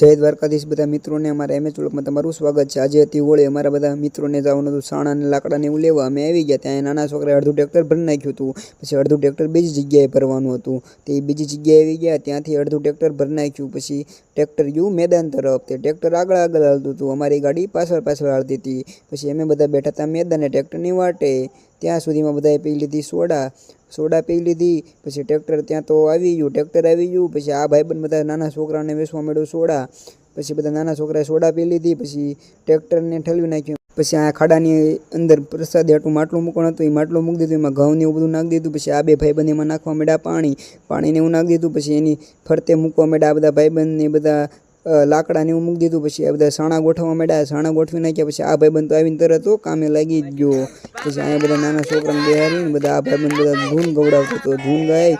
जय द्वारकाधीश बधा मित्रों ने अमारा एमएच व्लॉग में तमारुं स्वागत है। आज हती होळी अमारा बधा मित्रों ने जवानुं हतुं साणा ने लाकड़ा ने एवुं लेवा अमे आवी गया। त्यां नाना छोकराए अर्धुं ट्रेक्टर भरी नाख्युं हतुं, पछी अर्धुं ट्रेक्टर बीजी जग्याए भरवानुं हतुं। ते बीजी जग्याए आवी गया, त्यांथी अर्धुं ट्रेक्टर भरी नाख्युं। पछी ट्रेक्टर गयुं मैदान तरफ। ते ट्रेक्टर आगळ आगळ हालतुं हतुं, अमारी गाड़ी पाछळ पाछळ हालती हती। पछी अमे बधा बेठा हता मैदाने ट्रेक्टरनी वाटे। त्यां सुधीमां बधाए पी लीधी सोडा पी लीधी। पछी ट्रेक्टर त्यां तो आवी गयुं, ट्रेक्टर आवी गयुं। पछी आ भाईबंध बधा नाना छोकराने वेचवा मांड्यो सोडा। पछी बधा नाना छोकराए सोडा पी लीधी। पछी ट्रेक्टर ने ठलवी नाख्युं। पछी आ खाडानी अंदर प्रसादी हाटुं માટલું મૂકવાનું હતું, એ માટલું મૂકી દીધું, એમાં ઘઉં ને એવું બધું નાખી દીધું। પછી આ બે ભાઈબંધ એમાં નાખવા માંડ્યા પાણીને એવું નાખી દીધું। પછી એની ફરતે મૂકવા માંડ્યા આ બધા ભાઈબંધ ને બધા લાકડા ને એવું મૂકી દીધું। પછી આ બધા સાણા ગોઠવવા માંડ્યા, સાણા ગોઠવી નાખ્યા। પછી આ ભાઈબંધ તો આવીને તરત કામે લાગી જ ગયો। પછી અહીંયા બધા નાના છોકરાને બેહારીને બધા આ ભાઈબંધ બધા ધૂન ગવડાવતો હતો, ધૂન ગાય।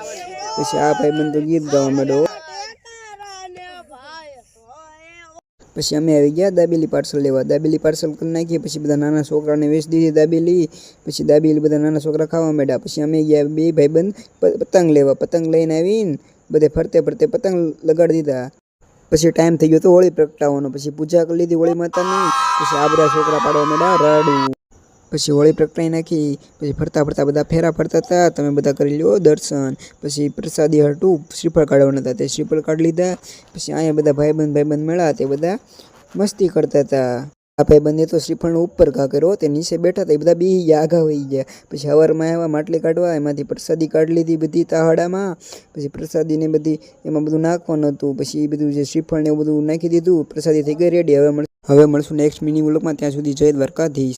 પછી આ ભાઈબંધ તો ગીત ગાવા માંડ્યો। પછી અમે આવી ગયા દાબેલી પાર્સલ લેવા। દાબેલી પાર્સલ કરી નાખી। પછી બધા નાના છોકરાને વેચી દીધી દાબેલી। પછી દાબેલી બધા નાના છોકરા ખાવા માંડ્યા। પછી અમે ગયા બે ભાઈબંધ પતંગ લેવા। પતંગ લઈને આવીને બધે ફરતે ફરતે પતંગ લગાડી દીધા। પછી टाइम थी गयो तो होली प्रगटावવાનો। પછી पूजा कर लीधी होली मातानी। પછી आ બધા छोकरा पाडवा માંડ્या रडू। પછી होली प्रगटाई नाखी। પછી फरता फरता बधा फेरा फरता था। तमे बधा करी लो दर्शन। પછી प्रसादी हटू श्रीफळ काढवाना था, ते श्रीफळ काढी लीधा। પછી आया बधा भाईबंध मेळा, ते बधा मस्ती करता था। आ भाईबंधे तो श्रीफळ ऊपर घा कर्यो, ते नीचे बैठा था, बधा बीही गया, आघा होई गया। પછી हवारमां आव्या માટલી काढवा, एमांथी प्रसादी काढी लीधी बधी ताहडामां। પછી प्रसादी ने बधी एमां बधुं नाखवानुं हतुं। પછી ए बधुं जे श्रीफळ ने एवुं बधुं नाखी दीधुं, प्रसादी थई गई रेडी। હવે મળશું નેક્स्ट मिनी व्लॉग में। त्यां सुधी जय द्वारकाधीश।